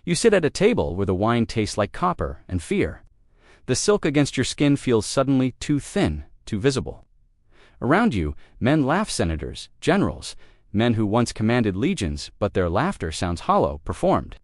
You sit at a table where the wine tastes like copper and fear. The silk against your skin feels suddenly too thin, too visible. Around you, men laugh, senators, generals, men who once commanded legions, but their laughter sounds hollow, performed.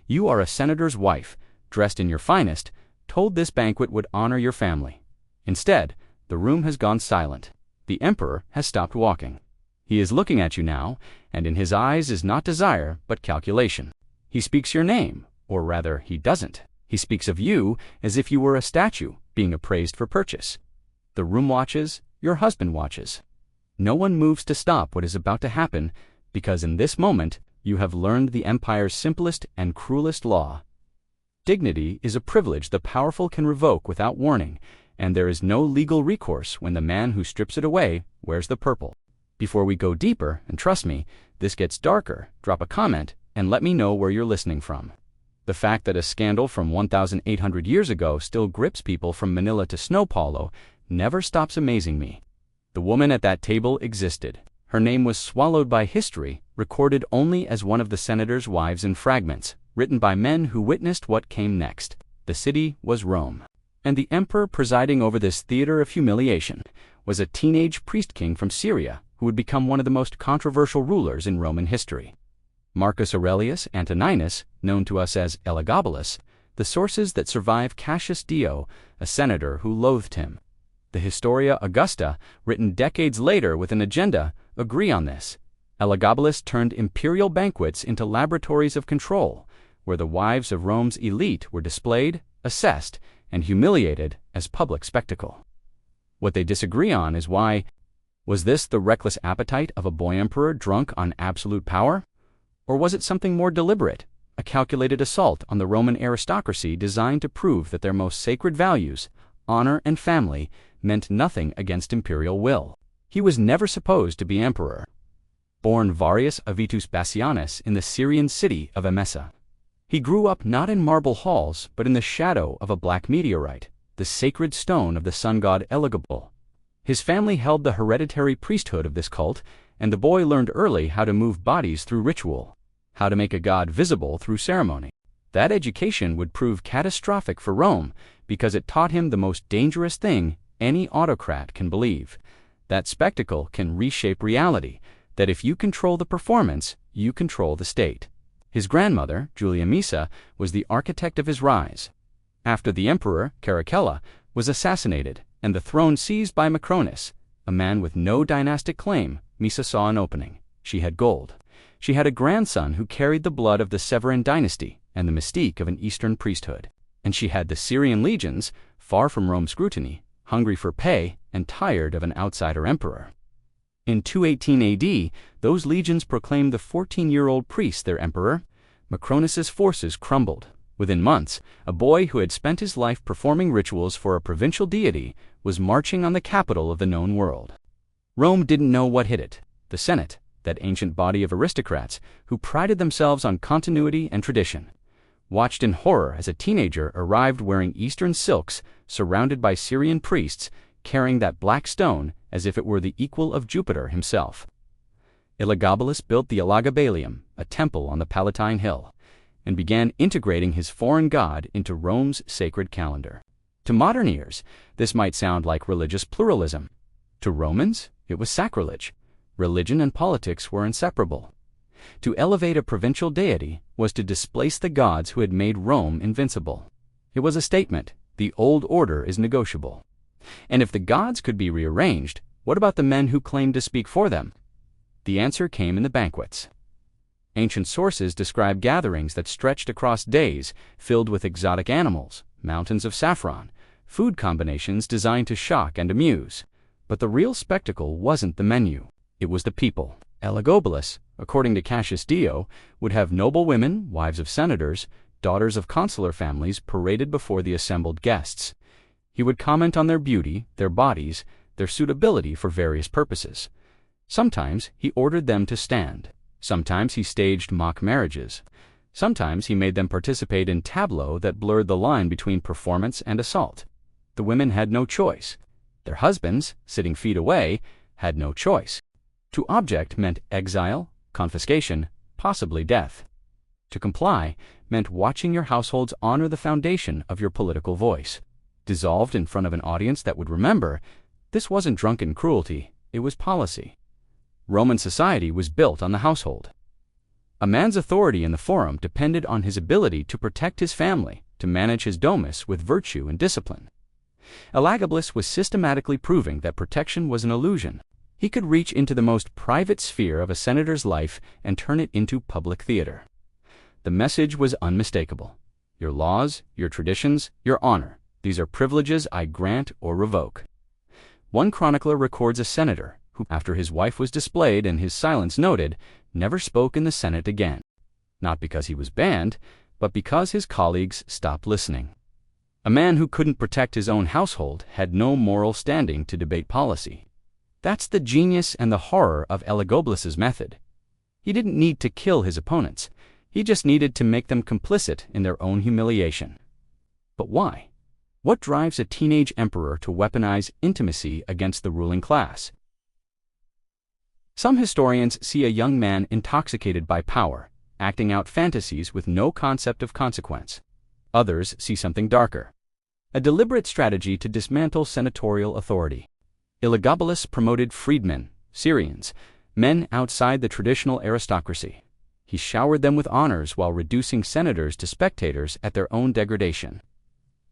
You are a senator's wife, dressed in your finest, told this banquet would honor your family. Instead, the room has gone silent. The emperor has stopped walking. He is looking at you now, and in his eyes is not desire, but calculation. He speaks your name, or rather, he doesn't. He speaks of you as if you were a statue, being appraised for purchase. The room watches, your husband watches. No one moves to stop what is about to happen, because in this moment, you have learned the empire's simplest and cruelest law. Dignity is a privilege the powerful can revoke without warning, and there is no legal recourse when the man who strips it away wears the purple. Before we go deeper, and trust me, this gets darker, drop a comment and let me know where you're listening from. The fact that a scandal from 1,800 years ago still grips people from Manila to São Paulo never stops amazing me. The woman at that table existed. Her name was swallowed by history, recorded only as one of the senator's wives in fragments, written by men who witnessed what came next. The city was Rome. And the emperor presiding over this theater of humiliation was a teenage priest-king from Syria who would become one of the most controversial rulers in Roman history. Marcus Aurelius Antoninus, known to us as Elagabalus, the sources that survive Cassius Dio, a senator who loathed him. The Historia Augusta, written decades later with an agenda, agree on this. Elagabalus turned imperial banquets into laboratories of control, where the wives of Rome's elite were displayed, assessed, and humiliated as public spectacle. What they disagree on is why. Was this the reckless appetite of a boy emperor drunk on absolute power? Or was it something more deliberate, a calculated assault on the Roman aristocracy designed to prove that their most sacred values, honor and family, meant nothing against imperial will? He was never supposed to be emperor. Born Varius Avitus Bassianus in the Syrian city of Emesa, he grew up not in marble halls but in the shadow of a black meteorite, the sacred stone of the sun god Elagabalus. His family held the hereditary priesthood of this cult, and the boy learned early how to move bodies through ritual, how to make a god visible through ceremony. That education would prove catastrophic for Rome because it taught him the most dangerous thing any autocrat can believe: that spectacle can reshape reality, that if you control the performance, you control the state. His grandmother, Julia Misa, was the architect of his rise. After the emperor, Caracalla, was assassinated and the throne seized by Macronus, a man with no dynastic claim, Misa saw an opening. She had gold. She had a grandson who carried the blood of the Severan dynasty and the mystique of an Eastern priesthood. And she had the Syrian legions, far from Rome's scrutiny, hungry for pay and tired of an outsider emperor. In 218 AD, those legions proclaimed the 14-year-old priest their emperor. Macronus's forces crumbled. Within months, a boy who had spent his life performing rituals for a provincial deity was marching on the capital of the known world. Rome didn't know what hit it. The Senate, that ancient body of aristocrats who prided themselves on continuity and tradition, watched in horror as a teenager arrived wearing Eastern silks, surrounded by Syrian priests, carrying that black stone as if it were the equal of Jupiter himself. Elagabalus built the Elagabalus, a temple on the Palatine Hill, and began integrating his foreign god into Rome's sacred calendar. To modern ears, this might sound like religious pluralism. To Romans, it was sacrilege. Religion and politics were inseparable. To elevate a provincial deity was to displace the gods who had made Rome invincible. It was a statement: the old order is negotiable. And if the gods could be rearranged, what about the men who claimed to speak for them? The answer came in the banquets. Ancient sources describe gatherings that stretched across days, filled with exotic animals, mountains of saffron, food combinations designed to shock and amuse. But the real spectacle wasn't the menu. It was the people. Elagabalus, according to Cassius Dio, would have noble women, wives of senators, daughters of consular families paraded before the assembled guests. He would comment on their beauty, their bodies, their suitability for various purposes. Sometimes he ordered them to stand. Sometimes he staged mock marriages. Sometimes he made them participate in tableaux that blurred the line between performance and assault. The women had no choice. Their husbands, sitting feet away, had no choice. To object meant exile, confiscation, possibly death. To comply meant watching your households honor the foundation of your political voice. Dissolved in front of an audience that would remember, this wasn't drunken cruelty, it was policy. Roman society was built on the household. A man's authority in the forum depended on his ability to protect his family, to manage his domus with virtue and discipline. Elagabalus was systematically proving that protection was an illusion. He could reach into the most private sphere of a senator's life and turn it into public theater. The message was unmistakable. Your laws, your traditions, your honor, these are privileges I grant or revoke. One chronicler records a senator who, after his wife was displayed and his silence noted, never spoke in the Senate again. Not because he was banned, but because his colleagues stopped listening. A man who couldn't protect his own household had no moral standing to debate policy. That's the genius and the horror of Elagabalus's method. He didn't need to kill his opponents. He just needed to make them complicit in their own humiliation. But why? What drives a teenage emperor to weaponize intimacy against the ruling class? Some historians see a young man intoxicated by power, acting out fantasies with no concept of consequence. Others see something darker. A deliberate strategy to dismantle senatorial authority. Elagabalus promoted freedmen, Syrians, men outside the traditional aristocracy. He showered them with honors while reducing senators to spectators at their own degradation.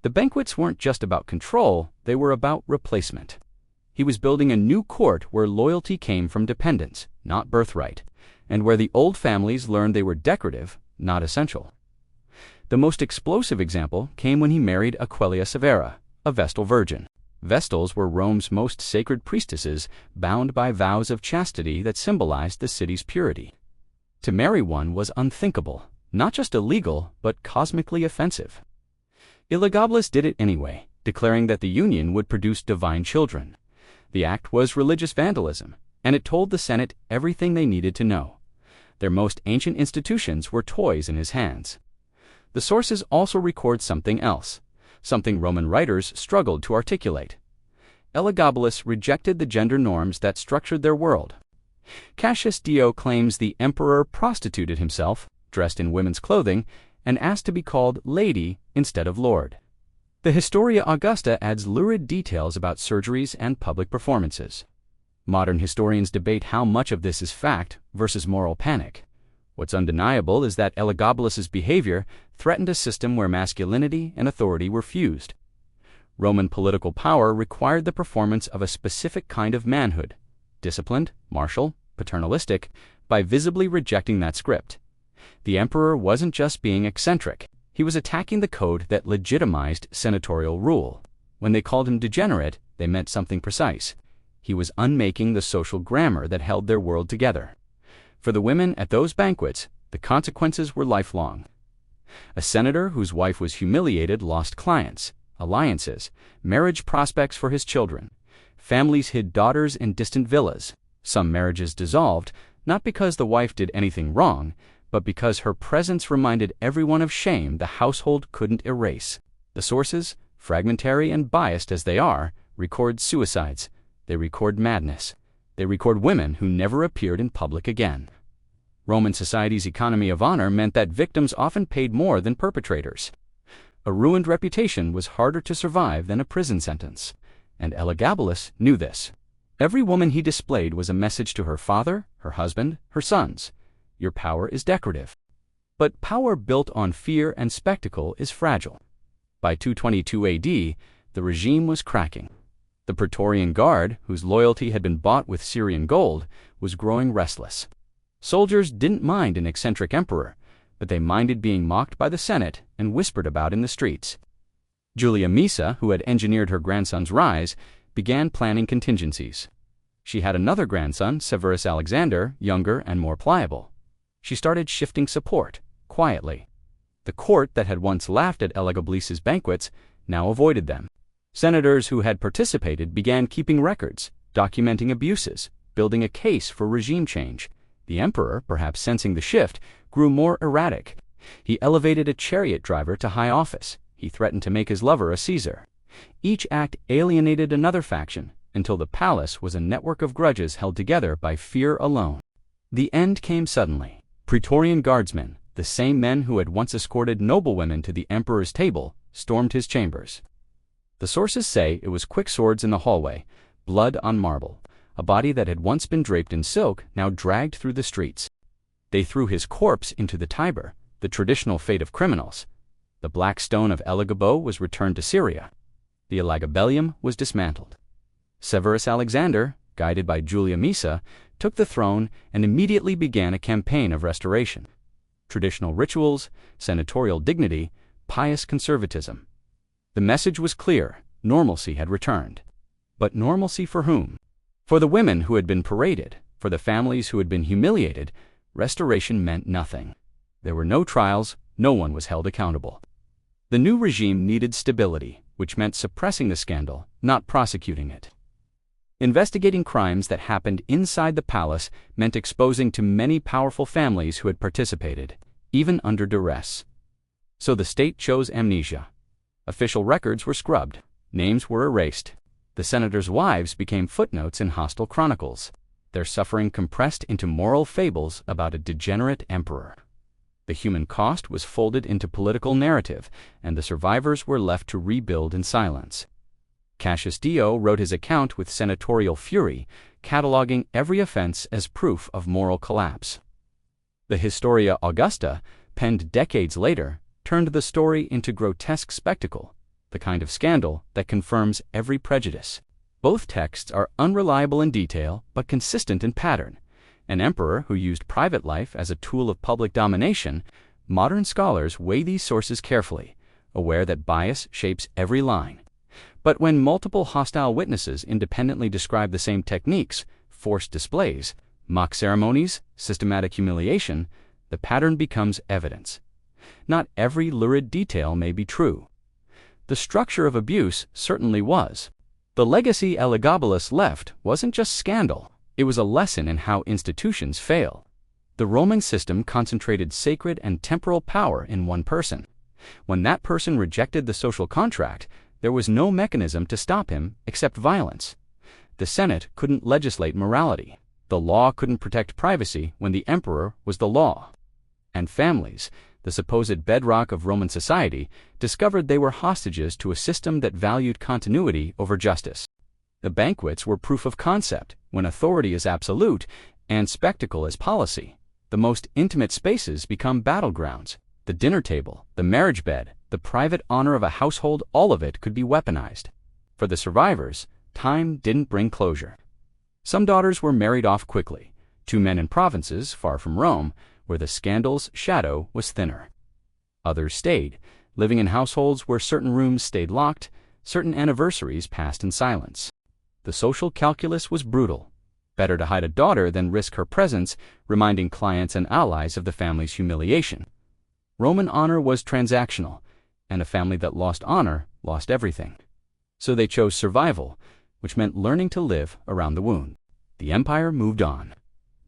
The banquets weren't just about control, they were about replacement. He was building a new court where loyalty came from dependence, not birthright, and where the old families learned they were decorative, not essential. The most explosive example came when he married Aquila Severa, a Vestal virgin. Vestals were Rome's most sacred priestesses, bound by vows of chastity that symbolized the city's purity. To marry one was unthinkable, not just illegal, but cosmically offensive. Elagabalus did it anyway, declaring that the union would produce divine children. The act was religious vandalism, and it told the Senate everything they needed to know. Their most ancient institutions were toys in his hands. The sources also record something else, something Roman writers struggled to articulate. Elagabalus rejected the gender norms that structured their world. Cassius Dio claims the emperor prostituted himself, dressed in women's clothing, and asked to be called lady instead of lord. The Historia Augusta adds lurid details about surgeries and public performances. Modern historians debate how much of this is fact versus moral panic. What's undeniable is that Elagabalus's behavior threatened a system where masculinity and authority were fused. Roman political power required the performance of a specific kind of manhood, disciplined, martial, paternalistic, by visibly rejecting that script. The emperor wasn't just being eccentric. He was attacking the code that legitimized senatorial rule. When they called him degenerate, they meant something precise. He was unmaking the social grammar that held their world together. For the women at those banquets, the consequences were lifelong. A senator whose wife was humiliated lost clients, alliances, marriage prospects for his children. Families hid daughters in distant villas. Some marriages dissolved, not because the wife did anything wrong, but because her presence reminded everyone of shame the household couldn't erase. The sources, fragmentary and biased as they are, record suicides. They record madness. They record women who never appeared in public again. Roman society's economy of honor meant that victims often paid more than perpetrators. A ruined reputation was harder to survive than a prison sentence, and Elagabalus knew this. Every woman he displayed was a message to her father, her husband, her sons. Your power is decorative. But power built on fear and spectacle is fragile. By 222 AD, the regime was cracking. The Praetorian Guard, whose loyalty had been bought with Syrian gold, was growing restless. Soldiers didn't mind an eccentric emperor, but they minded being mocked by the Senate and whispered about in the streets. Julia Misa, who had engineered her grandson's rise, began planning contingencies. She had another grandson, Severus Alexander, younger and more pliable. She started shifting support, quietly. The court that had once laughed at Elagabalus's banquets now avoided them. Senators who had participated began keeping records, documenting abuses, building a case for regime change. The emperor, perhaps sensing the shift, grew more erratic. He elevated a chariot driver to high office. He threatened to make his lover a Caesar. Each act alienated another faction, until the palace was a network of grudges held together by fear alone. The end came suddenly. Praetorian guardsmen, The same men who had once escorted noblewomen to the emperor's table stormed his chambers. The sources say it was quick swords in the hallway, blood on marble, a body that had once been draped in silk now dragged through the streets. They threw his corpse into the Tiber, the traditional fate of criminals. The black stone of Elagabalus was returned to Syria. The Elagabalus was dismantled. Severus Alexander, guided by Julia Misa, took the throne and immediately began a campaign of restoration. Traditional rituals, senatorial dignity, pious conservatism. The message was clear: normalcy had returned. But normalcy for whom? For the women who had been paraded, for the families who had been humiliated, restoration meant nothing. There were no trials, no one was held accountable. The new regime needed stability, which meant suppressing the scandal, not prosecuting it. Investigating crimes that happened inside the palace meant exposing to many powerful families who had participated, even under duress. So the state chose amnesia. Official records were scrubbed, names were erased. The senators' wives became footnotes in hostile chronicles, their suffering compressed into moral fables about a degenerate emperor. The human cost was folded into political narrative, and the survivors were left to rebuild in silence. Cassius Dio wrote his account with senatorial fury, cataloging every offense as proof of moral collapse. The Historia Augusta, penned decades later, turned the story into grotesque spectacle, the kind of scandal that confirms every prejudice. Both texts are unreliable in detail but consistent in pattern. An emperor who used private life as a tool of public domination, modern scholars weigh these sources carefully, aware that bias shapes every line. But when multiple hostile witnesses independently describe the same techniques, forced displays, mock ceremonies, systematic humiliation, the pattern becomes evidence. Not every lurid detail may be true. The structure of abuse certainly was. The legacy Elagabalus left wasn't just scandal, it was a lesson in how institutions fail. The Roman system concentrated sacred and temporal power in one person. When that person rejected the social contract, there was no mechanism to stop him except violence. The Senate couldn't legislate morality. The law couldn't protect privacy when the emperor was the law. And families, the supposed bedrock of Roman society, discovered they were hostages to a system that valued continuity over justice. The banquets were proof of concept. When authority is absolute and spectacle is policy, the most intimate spaces become battlegrounds. The dinner table, the marriage bed, the private honor of a household, all of it could be weaponized. For the survivors, time didn't bring closure. Some daughters were married off quickly, to men in provinces far from Rome, where the scandal's shadow was thinner. Others stayed, living in households where certain rooms stayed locked, certain anniversaries passed in silence. The social calculus was brutal. Better to hide a daughter than risk her presence, reminding clients and allies of the family's humiliation. Roman honor was transactional, and a family that lost honor lost everything. So they chose survival, which meant learning to live around the wound. The empire moved on.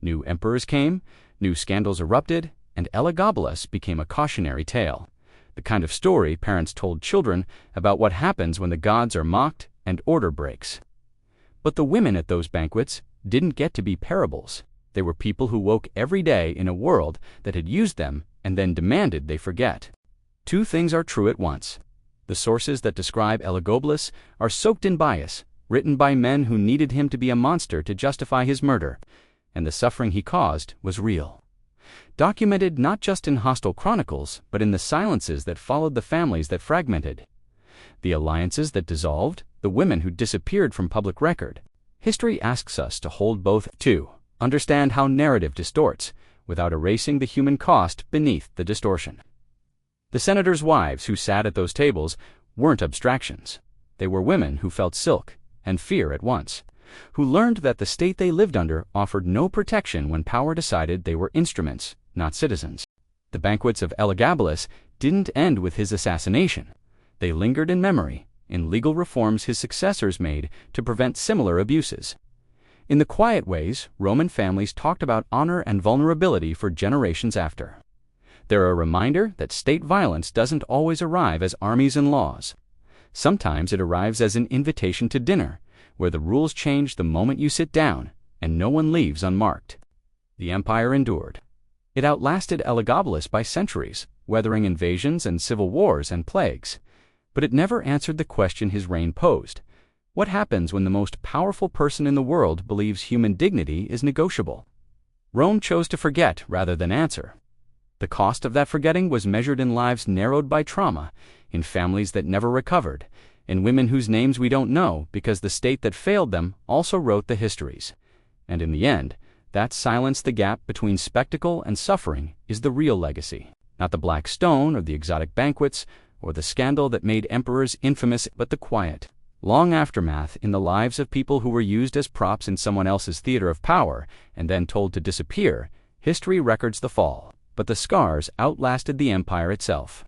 New emperors came, new scandals erupted, and Elagabalus became a cautionary tale, the kind of story parents told children about what happens when the gods are mocked and order breaks. But the women at those banquets didn't get to be parables. They were people who woke every day in a world that had used them and then demanded they forget. Two things are true at once. The sources that describe Elagabalus are soaked in bias, written by men who needed him to be a monster to justify his murder, and the suffering he caused was real. Documented not just in hostile chronicles, but in the silences that followed the families that fragmented, the alliances that dissolved, the women who disappeared from public record. History asks us to hold both, to understand how narrative distorts, without erasing the human cost beneath the distortion. The senators' wives who sat at those tables weren't abstractions. They were women who felt silk and fear at once, who learned that the state they lived under offered no protection when power decided they were instruments, not citizens. The banquets of Elagabalus didn't end with his assassination. They lingered in memory, in legal reforms his successors made to prevent similar abuses. In the quiet ways, Roman families talked about honor and vulnerability for generations after. They're a reminder that state violence doesn't always arrive as armies and laws. Sometimes it arrives as an invitation to dinner, where the rules change the moment you sit down, and no one leaves unmarked. The empire endured. It outlasted Elagabalus by centuries, weathering invasions and civil wars and plagues. But it never answered the question his reign posed. What happens when the most powerful person in the world believes human dignity is negotiable? Rome chose to forget rather than answer. The cost of that forgetting was measured in lives narrowed by trauma, in families that never recovered, in women whose names we don't know because the state that failed them also wrote the histories. And in the end, that silence, the gap between spectacle and suffering, is the real legacy. Not the black stone or the exotic banquets or the scandal that made emperors infamous, but the quiet, long aftermath in the lives of people who were used as props in someone else's theater of power and then told to disappear. History records the fall, but the scars outlasted the empire itself.